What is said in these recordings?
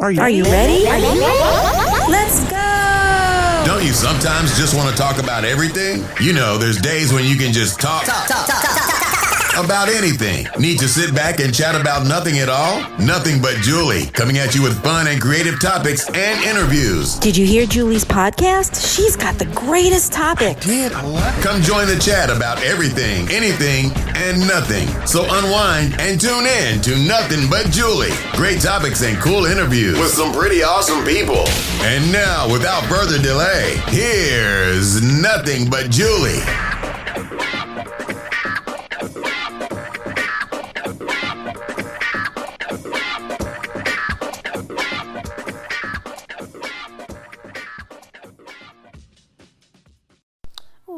Are you ready? Let's go! Don't you sometimes just want to talk about everything? You know, there's days when you can just talk about anything. Need to sit back and chat about nothing at all? Nothing But Julie, coming at you with fun and creative topics and interviews. Did you hear Julie's podcast? She's got the greatest topics. Come join the chat about everything, anything, and nothing. So unwind and tune in to Nothing But Julie. Great topics and cool interviews with some pretty awesome people. And now, without further delay, here's Nothing But Julie.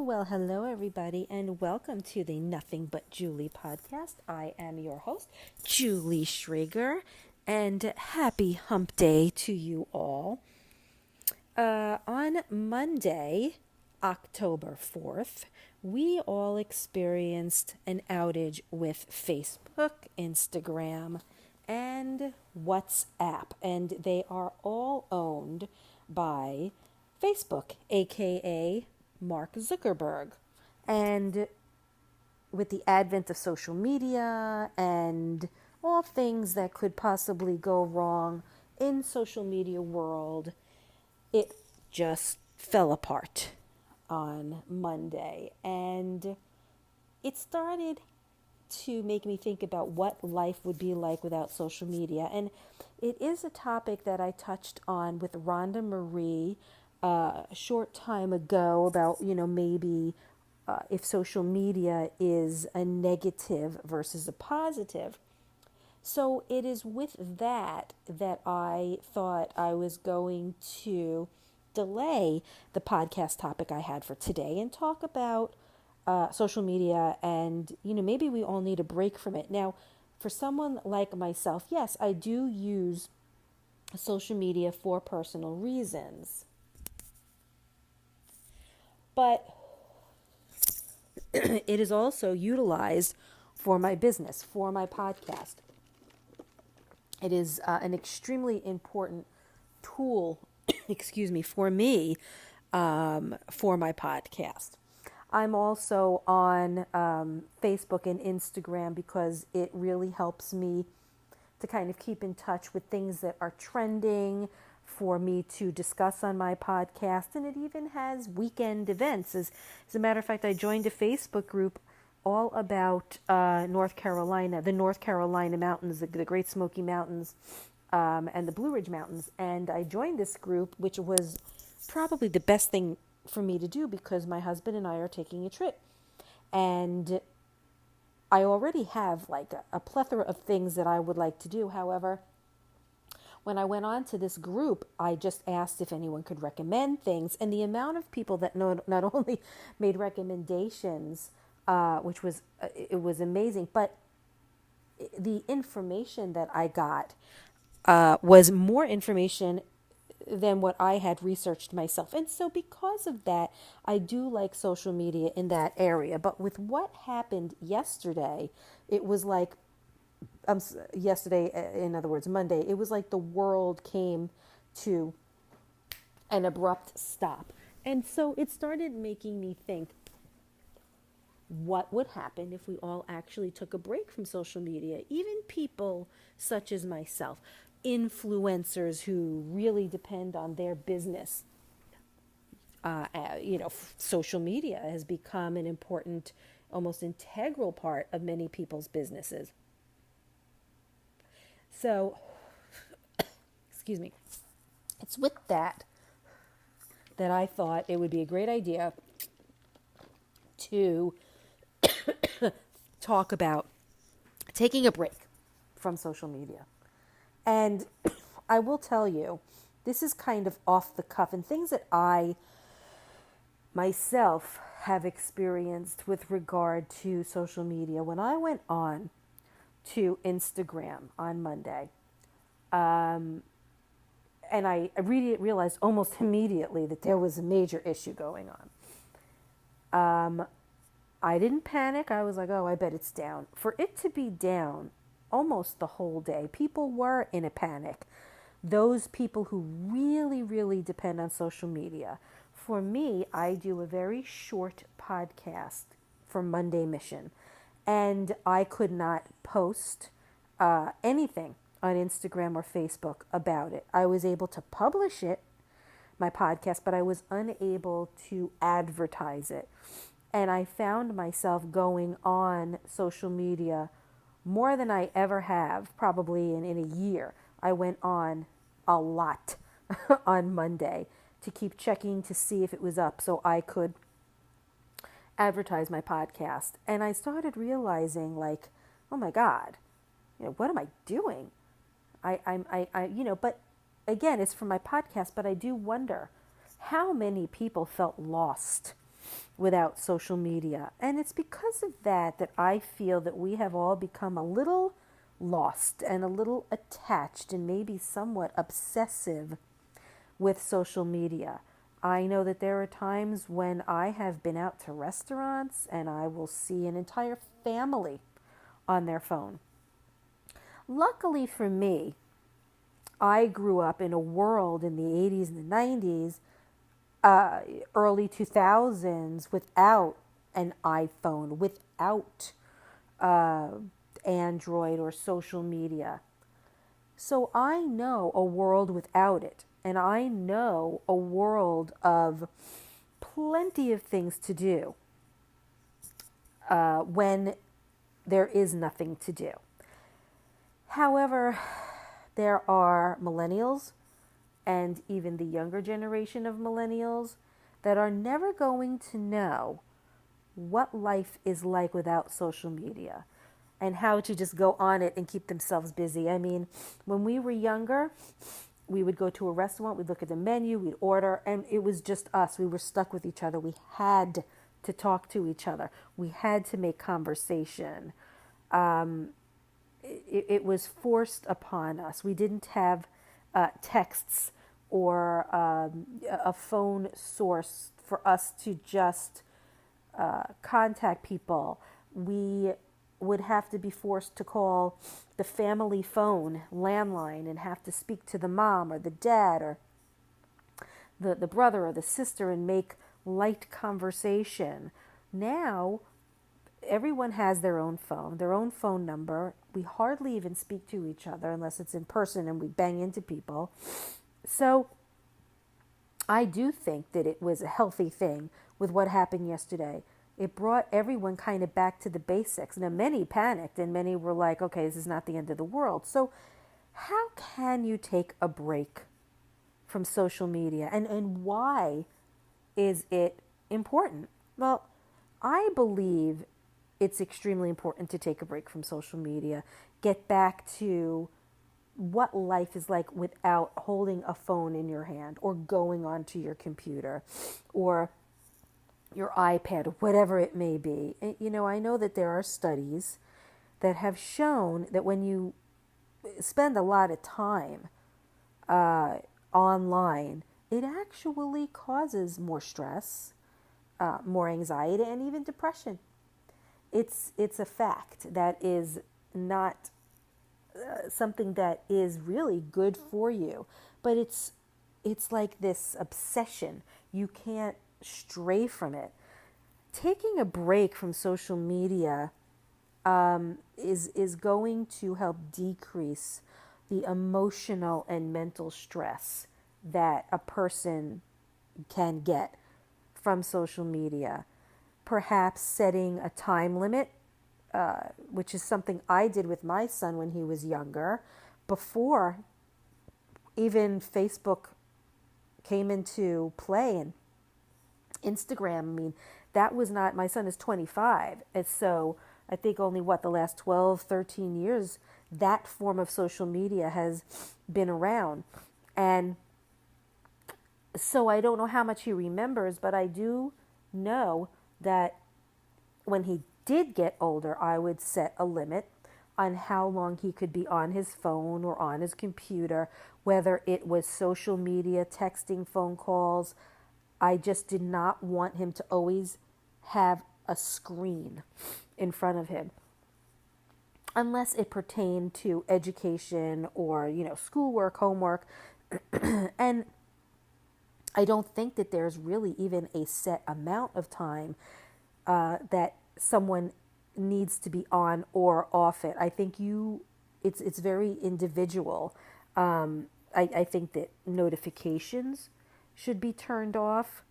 Well, hello everybody, and welcome to the Nothing But Julie podcast. I am your host, Julie Schrager, and happy hump day to you all. On Monday, October 4th, we all experienced an outage with Facebook, Instagram, and WhatsApp, and they are all owned by Facebook, aka Mark Zuckerberg. And with the advent of social media and all things that could possibly go wrong in social media world, it just fell apart on Monday. And it started to make me think about what life would be like without social media. And it is a topic that I touched on with Rhonda Marie a short time ago about, maybe if social media is a negative versus a positive. So it is with that I thought I was going to delay the podcast topic I had for today and talk about social media, and, maybe we all need a break from it. Now, for someone like myself, yes, I do use social media for personal reasons. But it is also utilized for my business, for my podcast. It is an extremely important tool, for me, for my podcast. I'm also on Facebook and Instagram because it really helps me to kind of keep in touch with things that are trending for me to discuss on my podcast, and it even has weekend events. As a matter of fact, I joined a Facebook group all about North Carolina, the North Carolina mountains, the Great Smoky Mountains, and the Blue Ridge Mountains, and I joined this group, which was probably the best thing for me to do because my husband and I are taking a trip, and I already have like a plethora of things that I would like to do. However, when I went on to this group, I just asked if anyone could recommend things. And the amount of people that not only made recommendations, which was it was amazing, but the information that I got was more information than what I had researched myself. And so because of that, I do like social media in that area. But with what happened yesterday, it was like, yesterday, in other words, Monday, it was like the world came to an abrupt stop. And so it started making me think, what would happen if we all actually took a break from social media? Even people such as myself, influencers who really depend on their business. Social media has become an important, almost integral part of many people's businesses. So, it's with that I thought it would be a great idea to talk about taking a break from social media. And I will tell you, this is kind of off the cuff and things that I myself have experienced with regard to social media. When I went on to Instagram on Monday, and I realized almost immediately that there was a major issue going on. I didn't panic. I was like, oh, I bet it's down. For it to be down almost the whole day, people were in a panic. those people who really, really depend on social media. For me, I do a very short podcast for Monday Mission, and I could not post anything on Instagram or Facebook about it. I was able to publish it, my podcast, but I was unable to advertise it. And I found myself going on social media more than I ever have, probably in a year. I went on a lot on Monday to keep checking to see if it was up so I could advertise my podcast. And I started realizing, like, oh my God, what am I doing? But again, it's for my podcast, but I do wonder how many people felt lost without social media. And it's because of that I feel that we have all become a little lost and a little attached and maybe somewhat obsessive with social media. I know that there are times when I have been out to restaurants and I will see an entire family on their phone. Luckily for me, I grew up in a world in the 80s and the 90s, early 2000s, without an iPhone, without Android or social media. So I know a world without it. And I know a world of plenty of things to do when there is nothing to do. However, there are millennials and even the younger generation of millennials that are never going to know what life is like without social media and how to just go on it and keep themselves busy. I mean, when we were younger, we would go to a restaurant, we'd look at the menu, we'd order, and it was just us. We were stuck with each other. We had to talk to each other. We had to make conversation. It was forced upon us. We didn't have texts or a phone source for us to just contact people. We would have to be forced to call the family phone landline and have to speak to the mom or the dad or the brother or the sister and make light conversation. Now, everyone has their own phone number. We hardly even speak to each other unless it's in person and we bang into people. So I do think that it was a healthy thing with what happened yesterday. It brought everyone kind of back to the basics. Now, many panicked and many were like, okay, this is not the end of the world. So how can you take a break from social media? And why is it important? Well, I believe it's extremely important to take a break from social media, get back to what life is like without holding a phone in your hand or going onto your computer or your iPad, whatever it may be. I know that there are studies that have shown that when you spend a lot of time online, it actually causes more stress, more anxiety, and even depression. It's a fact that is not something that is really good for you, but it's like this obsession. You can't stray from it. Taking a break from social media is going to help decrease the emotional and mental stress that a person can get from social media. Perhaps setting a time limit, which is something I did with my son when he was younger, before even Facebook came into play and Instagram. I mean, that was not, my son is 25. And so I think only the last 12, 13 years, that form of social media has been around. And so I don't know how much he remembers, but I do know that when he did get older, I would set a limit on how long he could be on his phone or on his computer, whether it was social media, texting, phone calls. I just did not want him to always have a screen in front of him. unless it pertained to education or, schoolwork, homework. And I don't think that there's really even a set amount of time that someone needs to be on or off it. I think it's very individual. I think that notifications should be turned off.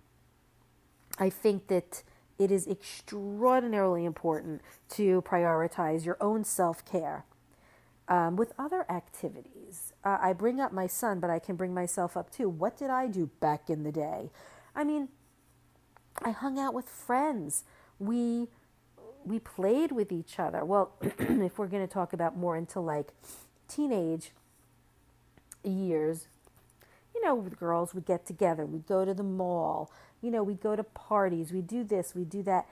I think that it is extraordinarily important to prioritize your own self-care with other activities. I bring up my son, but I can bring myself up too. What did I do back in the day? I mean, I hung out with friends. We played with each other. Well, if we're going to talk about more into like teenage years, with girls would get together. We'd go to the mall. We'd go to parties. We'd do this. We'd do that.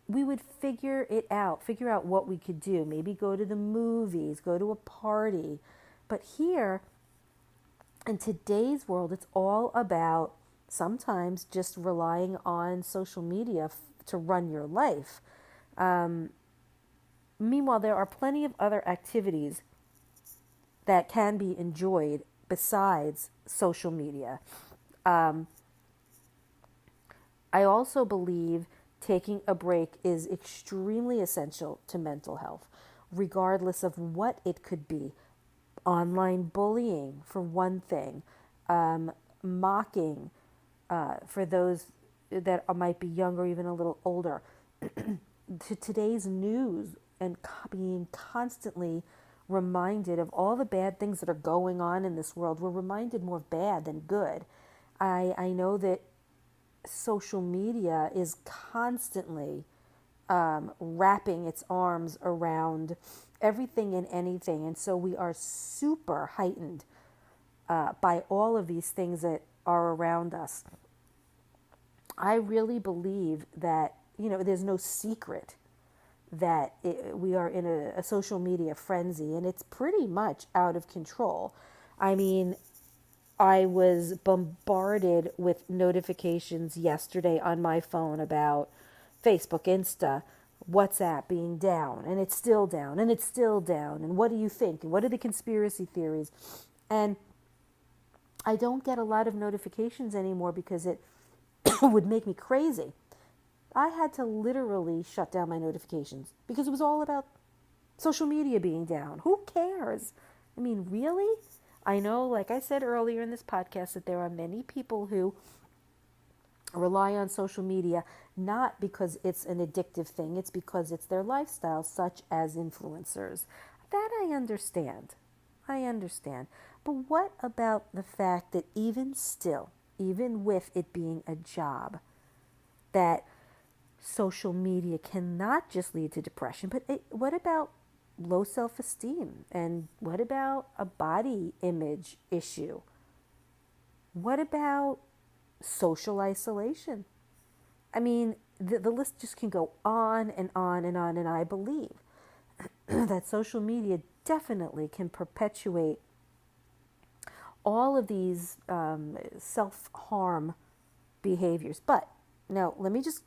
We would figure out what we could do. Maybe go to the movies, go to a party. But here, in today's world, it's all about sometimes just relying on social media to run your life. Meanwhile, there are plenty of other activities that can be enjoyed besides social media. I also believe taking a break is extremely essential to mental health, regardless of what it could be. Online bullying, for one thing, mocking, for those that might be younger, even a little older, to today's news and being constantly reminded of all the bad things that are going on in this world. We're reminded more of bad than good. I know that social media is constantly wrapping its arms around everything and anything. And so we are super heightened by all of these things that are around us. I really believe that, there's no secret that we are in a social media frenzy, and it's pretty much out of control. I mean, I was bombarded with notifications yesterday on my phone about Facebook, Insta, WhatsApp being down, and it's still down, and it's still down, and what do you think? And what are the conspiracy theories? And I don't get a lot of notifications anymore because it would make me crazy. I had to literally shut down my notifications because it was all about social media being down. Who cares? I mean, really? I know, like I said earlier in this podcast, that there are many people who rely on social media not because it's an addictive thing, it's because it's their lifestyle, such as influencers. That I understand. But what about the fact that even still, even with it being a job, that social media cannot just lead to depression, but what about low self-esteem? And what about a body image issue? What about social isolation? I mean, the list just can go on and on and on, and I believe that social media definitely can perpetuate all of these self-harm behaviors. But now let me just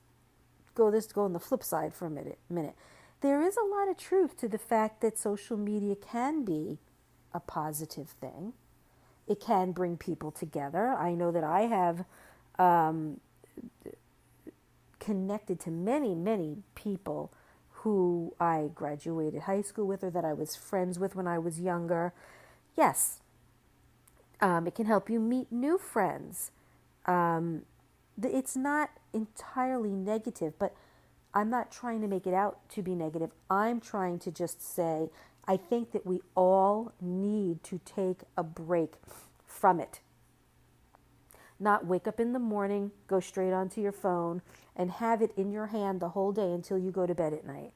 go on the flip side for a minute. There is a lot of truth to the fact that social media can be a positive thing. It can bring people together. I know that I have connected to many, many people who I graduated high school with or that I was friends with when I was younger. Yes, it can help you meet new friends. It's not entirely negative, but I'm not trying to make it out to be negative. I'm trying to just say, I think that we all need to take a break from it. Not wake up in the morning, go straight onto your phone, and have it in your hand the whole day until you go to bed at night.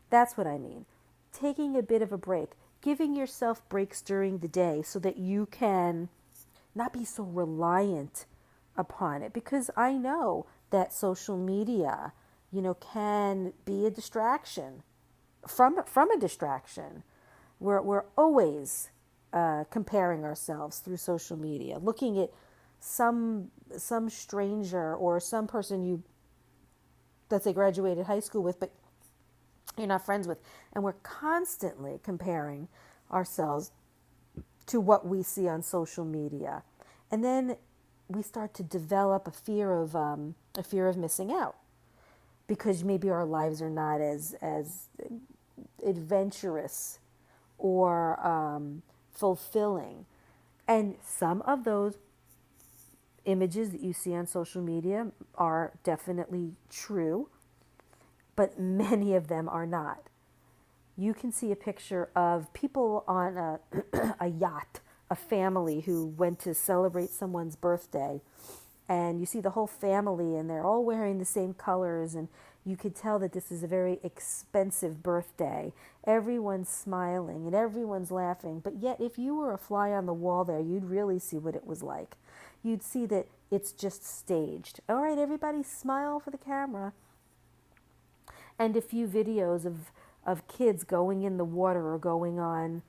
That's what I mean. Taking a bit of a break, giving yourself breaks during the day so that you can not be so reliant upon it. Because I know that social media, can be a distraction from a distraction. We're always comparing ourselves through social media, looking at some stranger or some person you, let's say, graduated high school with, but you're not friends with. And we're constantly comparing ourselves to what we see on social media. And then we start to develop a fear of missing out, because maybe our lives are not as adventurous or fulfilling. And some of those images that you see on social media are definitely true, but many of them are not. You can see a picture of people on a yacht, a family who went to celebrate someone's birthday, and you see the whole family and they're all wearing the same colors, and you could tell that this is a very expensive birthday. Everyone's smiling and everyone's laughing, but yet if you were a fly on the wall there, you'd really see what it was like. You'd see that it's just staged. All right, everybody smile for the camera. And a few videos of kids going in the water or going on,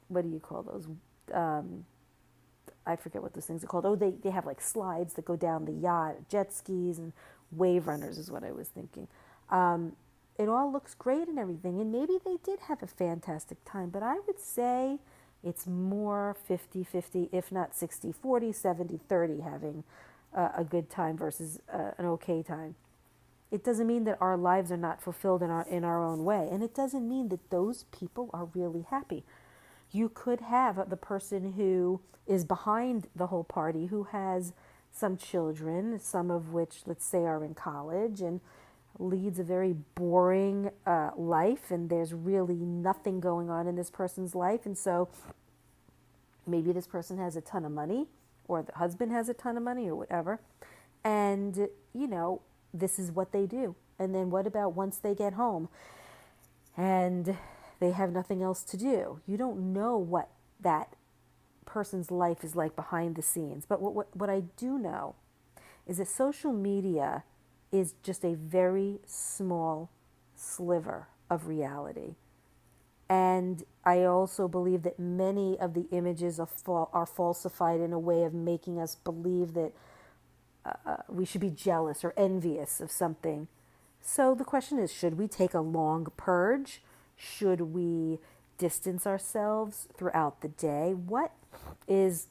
what do you call those? I forget what those things are called. Oh, they have like slides that go down the yacht, jet skis and wave runners is what I was thinking. It all looks great and everything, and maybe they did have a fantastic time, but I would say it's more 50-50, if not 60-40, 70-30 having a good time versus an okay time. It doesn't mean that our lives are not fulfilled in our own way, and it doesn't mean that those people are really happy. You could have the person who is behind the whole party who has some children, some of which, let's say, are in college, and leads a very boring life, and there's really nothing going on in this person's life. And so maybe this person has a ton of money, or the husband has a ton of money, or whatever, and this is what they do. And then what about once they get home and they have nothing else to do? You don't know what that person's life is like behind the scenes. But what I do know is that social media is just a very small sliver of reality. And I also believe that many of the images are falsified in a way of making us believe that we should be jealous or envious of something. So the question is, should we take a long purge? Should we distance ourselves throughout the day? What is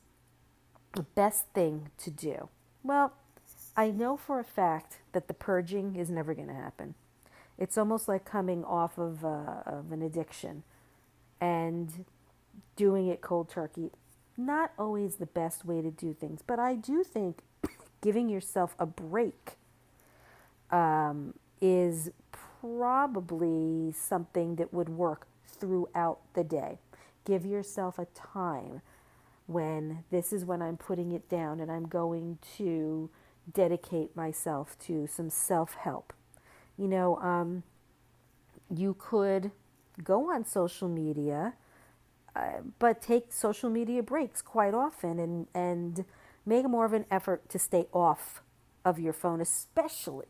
the best thing to do? Well, I know for a fact that the purging is never going to happen. It's almost like coming off of an addiction and doing it cold turkey. Not always the best way to do things, but I do think giving yourself a break is probably something that would work throughout the day. Give yourself a time when this is when I'm putting it down and I'm going to dedicate myself to some self-help. You could go on social media, but take social media breaks quite often and make more of an effort to stay off of your phone, especially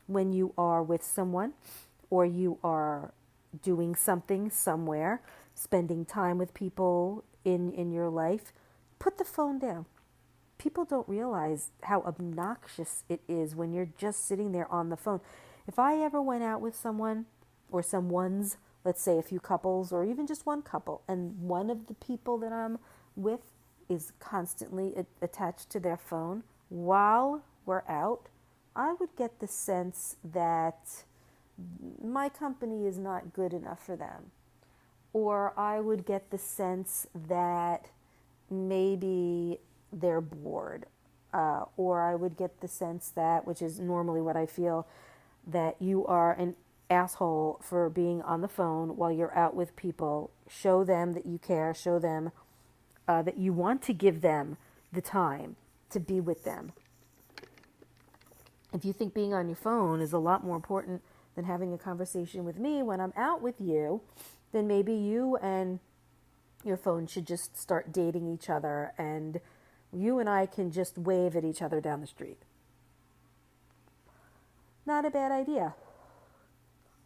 when you are with someone or you are doing something somewhere, spending time with people in your life. Put the phone down. People don't realize how obnoxious it is when you're just sitting there on the phone. If I ever went out with someone or someone's, let's say a few couples or even just one couple, and one of the people that I'm with is constantly attached to their phone while we're out, I would get the sense that my company is not good enough for them. Or I would get the sense that maybe they're bored. Or I would get the sense that, which is normally what I feel, that you are an asshole for being on the phone while you're out with people. Show them that you care. Show them that you want to give them the time to be with them. If you think being on your phone is a lot more important than having a conversation with me when I'm out with you, then maybe you and your phone should just start dating each other, and you and I can just wave at each other down the street. Not a bad idea.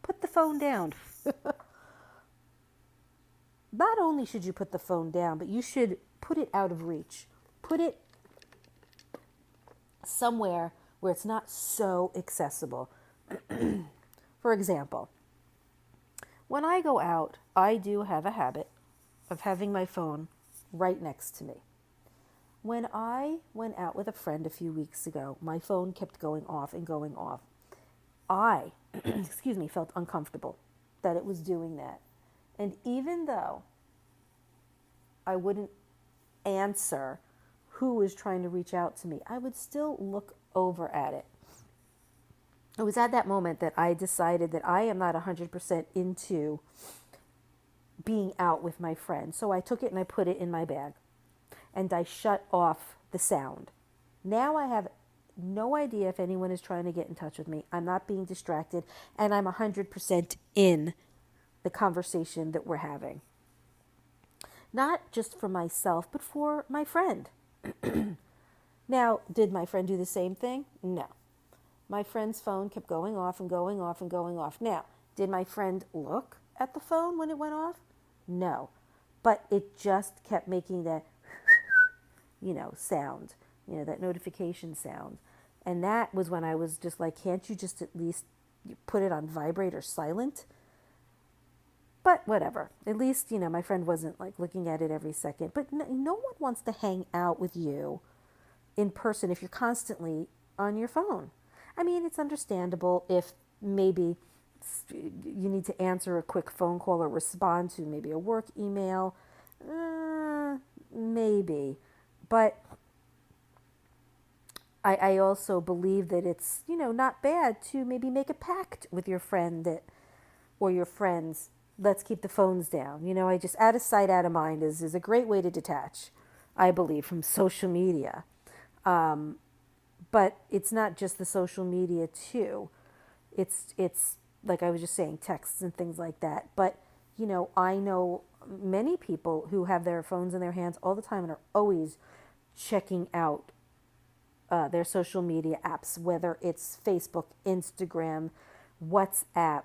Put the phone down. Not only should you put the phone down, but you should put it out of reach. Put it somewhere where it's not so accessible. For example, when I go out, I do have a habit of having my phone right next to me. When I went out with a friend a few weeks ago, my phone kept going off and going off. I, felt uncomfortable that it was doing that. And even though I wouldn't answer who was trying to reach out to me, I would still look over at it. It was at that moment that I decided that I am not 100% into being out with my friend. So I took it and I put it in my bag and I shut off the sound. Now I have no idea if anyone is trying to get in touch with me. I'm not being distracted and I'm 100% in the conversation that we're having. Not just for myself, but for my friend. Now, did my friend do the same thing? No. My friend's phone kept going off and going off and going off. Now, did my friend look at the phone when it went off? No. But it just kept making that, sound, that notification sound. And that was when I was just like, can't you just at least put it on vibrate or silent? But whatever. At least, my friend wasn't like looking at it every second. But no one wants to hang out with you in person if you're constantly on your phone. I mean, it's understandable if maybe you need to answer a quick phone call or respond to maybe a work email. Maybe. But I also believe that it's, not bad to maybe make a pact with your friend or your friends. Let's keep the phones down. I just out of sight, out of mind is a great way to detach, I believe, from social media. But it's not just the social media too. It's like I was just saying, texts and things like that. But, I know many people who have their phones in their hands all the time and are always checking out their social media apps, whether it's Facebook, Instagram, WhatsApp,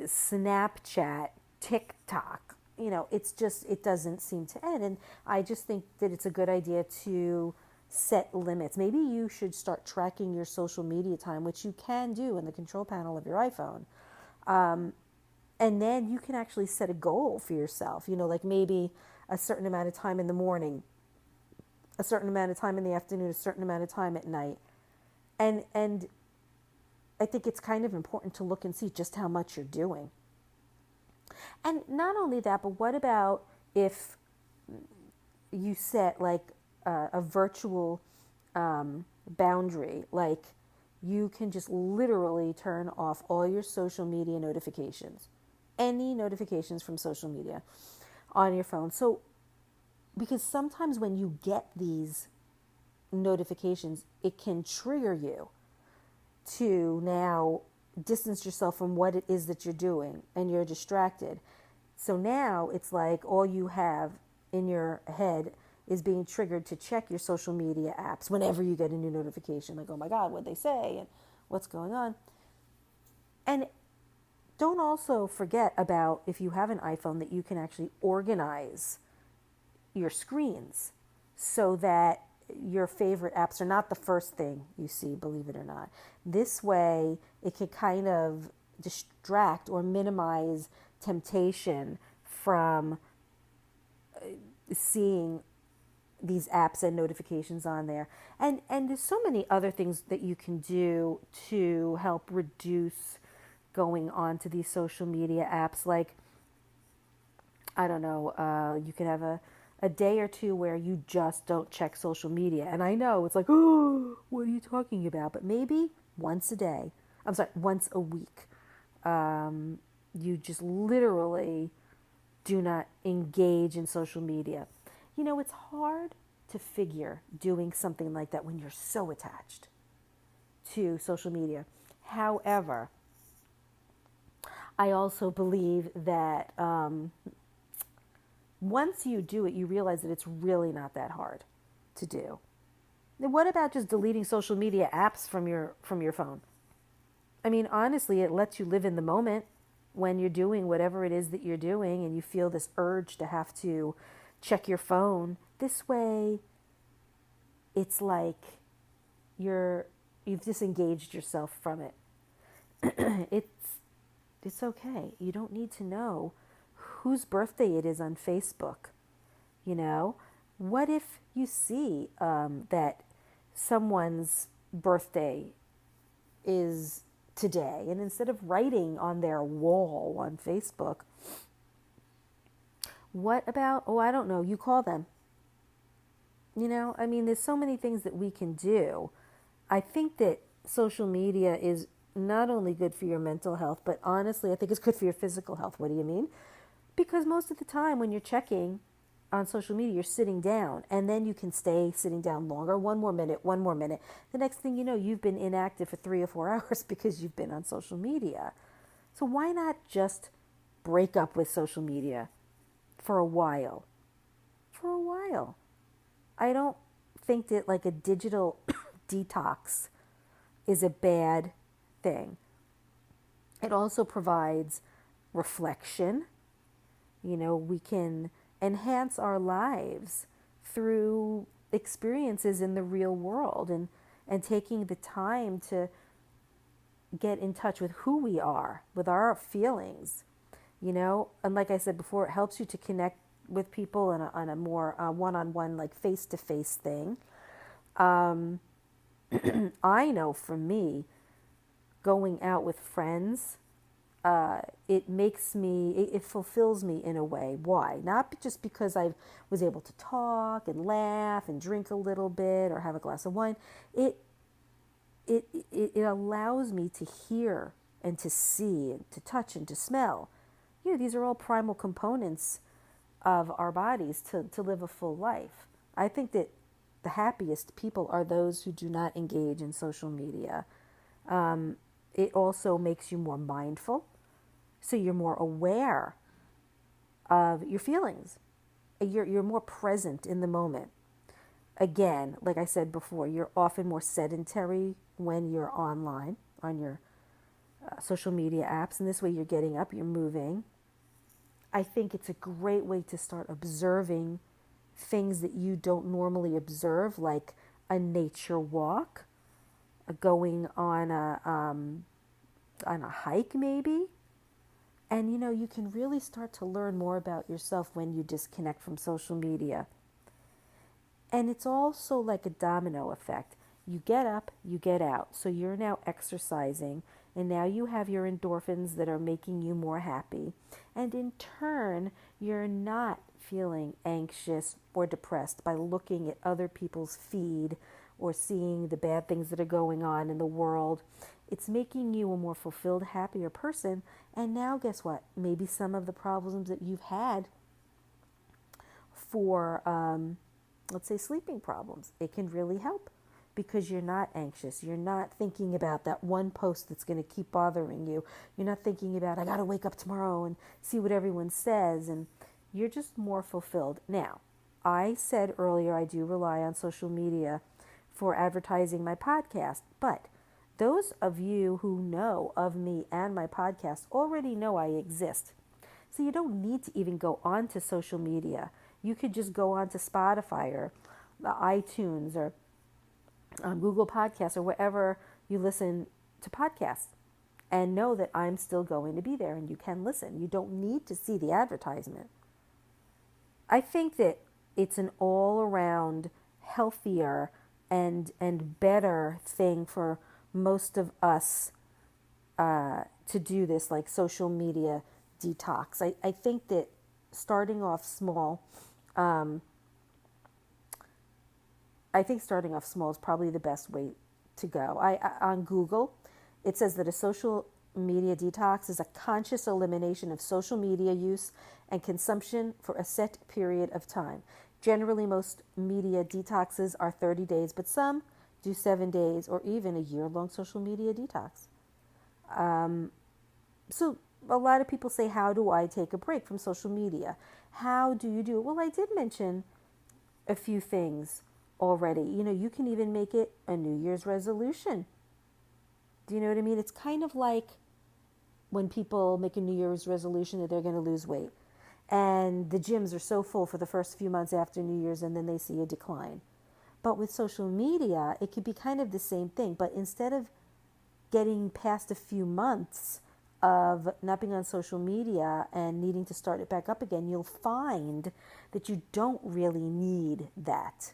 Snapchat, TikTok. It doesn't seem to end. And I just think that it's a good idea to set limits. Maybe you should start tracking your social media time, which you can do in the control panel of your iPhone. And then you can actually set a goal for yourself, like maybe a certain amount of time in the morning, a certain amount of time in the afternoon, a certain amount of time at night. And I think it's kind of important to look and see just how much you're doing. And not only that, but what about if you set like a virtual boundary, like you can just literally turn off all your social media notifications, any notifications from social media on your phone. So, because sometimes when you get these notifications, it can trigger you to now distance yourself from what it is that you're doing and you're distracted. So now it's like all you have in your head is being triggered to check your social media apps whenever you get a new notification, like, oh my God, what'd they say and what's going on? And don't also forget about, if you have an iPhone, that you can actually organize your screens so that your favorite apps are not the first thing you see, believe it or not. This way, it can kind of distract or minimize temptation from seeing these apps and notifications on there. And there's so many other things that you can do to help reduce going on to these social media apps. Like, I don't know, you can have a day or two where you just don't check social media. And I know it's like, oh, what are you talking about? But maybe once a week, you just literally do not engage in social media. It's hard to figure doing something like that when you're so attached to social media. However, I also believe that once you do it, you realize that it's really not that hard to do. Then what about just deleting social media apps from your phone? I mean, honestly, it lets you live in the moment when you're doing whatever it is that you're doing and you feel this urge to have to check your phone. This way, it's like you've disengaged yourself from it. it's okay. You don't need to know whose birthday it is on Facebook. You know, what if you see that someone's birthday is today, and instead of writing on their wall on Facebook, what about, oh, I don't know, you call them. You know, I mean, there's so many things that we can do. I think that social media is not only good for your mental health, but honestly, I think it's good for your physical health. What do you mean? Because most of the time when you're checking on social media, you're sitting down, and then you can stay sitting down longer. One more minute, one more minute. The next thing you know, you've been inactive for 3 or 4 hours because you've been on social media. So why not just break up with social media for a while? For a while. I don't think that like a digital detox is a bad thing. It also provides reflection. You know, we can enhance our lives through experiences in the real world, and taking the time to get in touch with who we are, with our feelings, you know. And like I said before, it helps you to connect with people on a more one-on-one, like face-to-face thing. I know for me, going out with friends, it makes me, it fulfills me in a way. Why? Not just because I was able to talk and laugh and drink a little bit or have a glass of wine. It allows me to hear and to see and to touch and to smell. You know, these are all primal components of our bodies to live a full life. I think that the happiest people are those who do not engage in social media. It also makes you more mindful, so you're more aware of your feelings. You're more present in the moment. Again, like I said before, you're often more sedentary when you're online on your social media apps, and this way you're getting up, you're moving. I think it's a great way to start observing things that you don't normally observe, like a nature walk, going on a hike maybe. And you know, you can really start to learn more about yourself when you disconnect from social media. And it's also like a domino effect. You get up, you get out. So you're now exercising, and now you have your endorphins that are making you more happy. And in turn, you're not feeling anxious or depressed by looking at other people's feed or seeing the bad things that are going on in the world. It's making you a more fulfilled, happier person. And now guess what? Maybe some of the problems that you've had for, let's say, sleeping problems, it can really help because you're not anxious. You're not thinking about that one post that's going to keep bothering you. You're not thinking about, I got to wake up tomorrow and see what everyone says. And you're just more fulfilled. Now, I said earlier I do rely on social media for advertising my podcast, but those of you who know of me and my podcast already know I exist. So you don't need to even go onto social media. You could just go onto Spotify or iTunes or Google Podcasts or wherever you listen to podcasts, and know that I'm still going to be there and you can listen. You don't need to see the advertisement. I think that it's an all-around healthier and better thing for most of us to do this, like social media detox. I think that starting off small, is probably the best way to go. On Google, it says that a social media detox is a conscious elimination of social media use and consumption for a set period of time. Generally, most media detoxes are 30 days, but some do 7 days or even a year-long social media detox. So a lot of people say, how do I take a break from social media? How do you do it? Well, I did mention a few things already. You know, you can even make it a New Year's resolution. Do you know what I mean? It's kind of like when people make a New Year's resolution that they're going to lose weight. And the gyms are so full for the first few months after New Year's, and then they see a decline. But with social media, it could be kind of the same thing. But instead of getting past a few months of not being on social media and needing to start it back up again, you'll find that you don't really need that.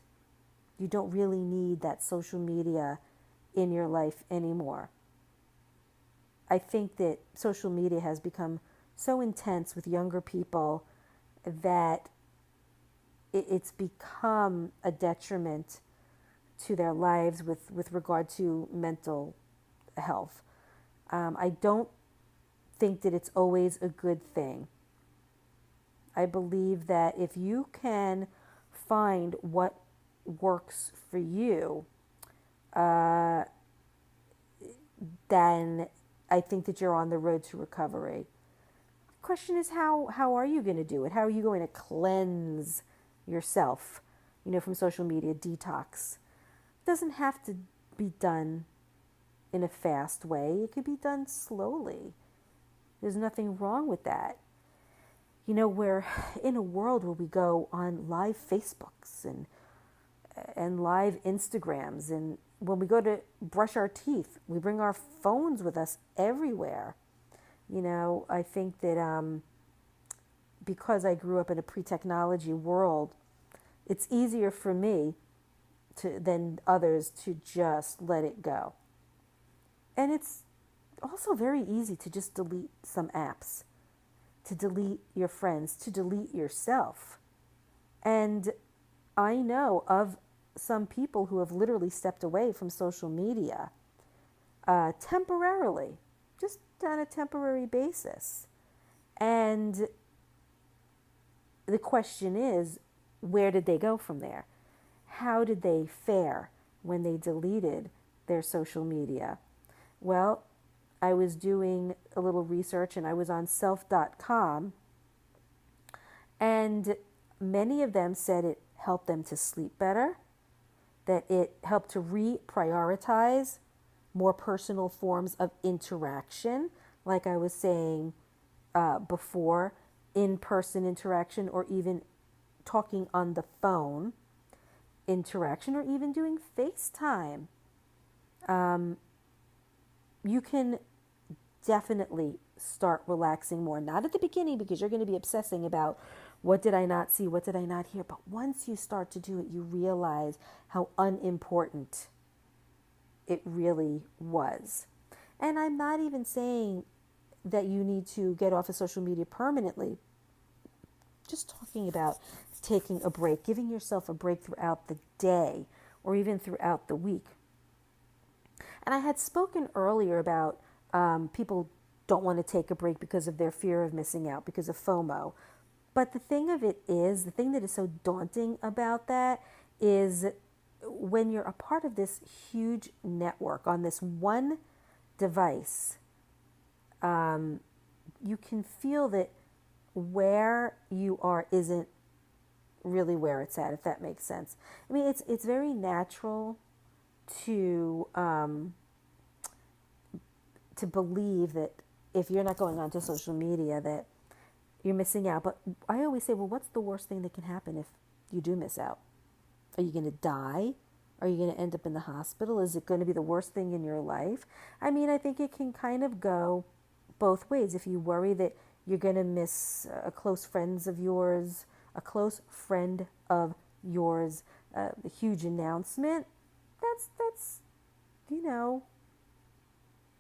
You don't really need that social media in your life anymore. I think that social media has become so intense with younger people that it's become a detriment to their lives with regard to mental health. I don't think that it's always a good thing. I believe that if you can find what works for you, then I think that you're on the road to recovery. The question is, how are you going to do it? How are you going to cleanse yourself, from social media, detox? It doesn't have to be done in a fast way. It could be done slowly. There's nothing wrong with that. We're in a world where we go on live Facebooks and live Instagrams, and when we go to brush our teeth, we bring our phones with us everywhere. I think that because I grew up in a pre-technology world, it's easier for me than others to just let it go. And it's also very easy to just delete some apps, to delete your friends, to delete yourself. And I know of some people who have literally stepped away from social media temporarily, just on a temporary basis. And the question is, where did they go from there? How did they fare when they deleted their social media? Well, I was doing a little research and I was on self.com, and many of them said it helped them to sleep better, that it helped to reprioritize more personal forms of interaction, like I was saying before, in-person interaction, or even talking on the phone interaction, or even doing FaceTime. You can definitely start relaxing more. Not at the beginning, because you're going to be obsessing about what did I not see, what did I not hear. But once you start to do it, you realize how unimportant it really was. And I'm not even saying that you need to get off of social media permanently. Just talking about taking a break, giving yourself a break throughout the day or even throughout the week. And I had spoken earlier about people don't want to take a break because of their fear of missing out, because of FOMO. But the thing of it is, the thing that is so daunting about that is when you're a part of this huge network on this one device, you can feel that where you are isn't really where it's at, if that makes sense. I mean, it's very natural to believe that if you're not going onto social media that you're missing out. But I always say, well, what's the worst thing that can happen if you do miss out? Are you going to die? Are you going to end up in the hospital? Is it going to be the worst thing in your life? I mean, I think it can kind of go both ways. If you worry that you're going to miss a close friend of yours, a huge announcement, that's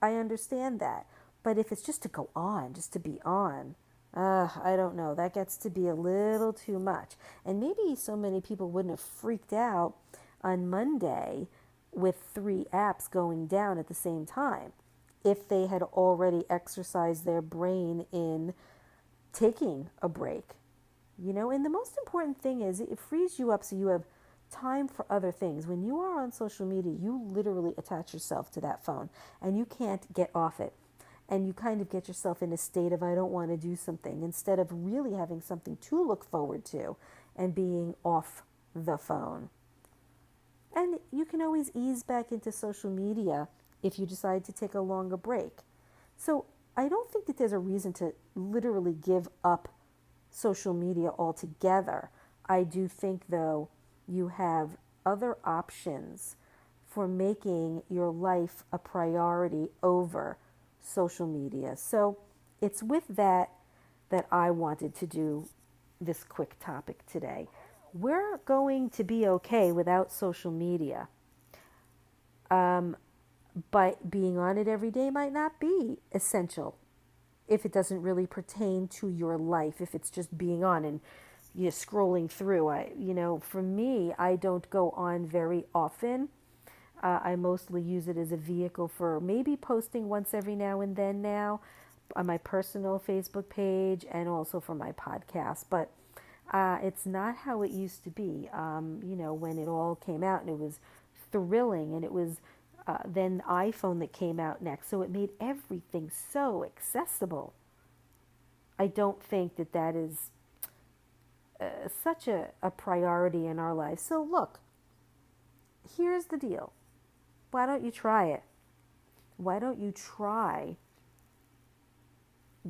I understand that. But if it's just to go on, just to be on, I don't know. That gets to be a little too much. And maybe so many people wouldn't have freaked out on Monday with 3 apps going down at the same time if they had already exercised their brain in taking a break. And the most important thing is it frees you up so you have time for other things. When you are on social media, you literally attach yourself to that phone and you can't get off it. And you kind of get yourself in a state of, I don't want to do something, instead of really having something to look forward to and being off the phone. And you can always ease back into social media if you decide to take a longer break. So I don't think that there's a reason to literally give up social media altogether. I do think, though, you have other options for making your life a priority over social media. So it's with that I wanted to do this quick topic today. We're going to be okay without social media. But being on it every day might not be essential if it doesn't really pertain to your life, if it's just being on and you're scrolling through. For me, I don't go on very often. I mostly use it as a vehicle for maybe posting once every now and then now on my personal Facebook page and also for my podcast. But it's not how it used to be, when it all came out and it was thrilling, and it was then iPhone that came out next. So it made everything so accessible. I don't think that is such a priority in our lives. So look, here's the deal. Why don't you try it? Why don't you try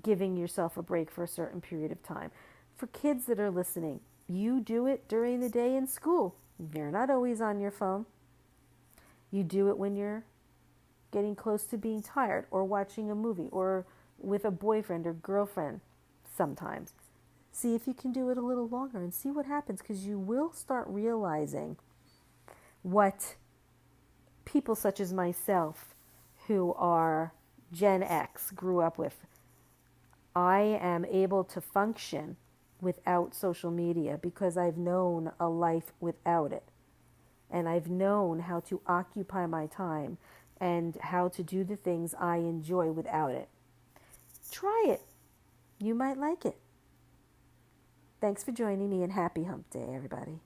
giving yourself a break for a certain period of time? For kids that are listening, you do it during the day in school. You're not always on your phone. You do it when you're getting close to being tired or watching a movie or with a boyfriend or girlfriend sometimes. See if you can do it a little longer and see what happens, because you will start realizing what people such as myself who are Gen X grew up with. I am able to function without social media because I've known a life without it. And I've known how to occupy my time and how to do the things I enjoy without it. Try it. You might like it. Thanks for joining me, and happy hump day, everybody.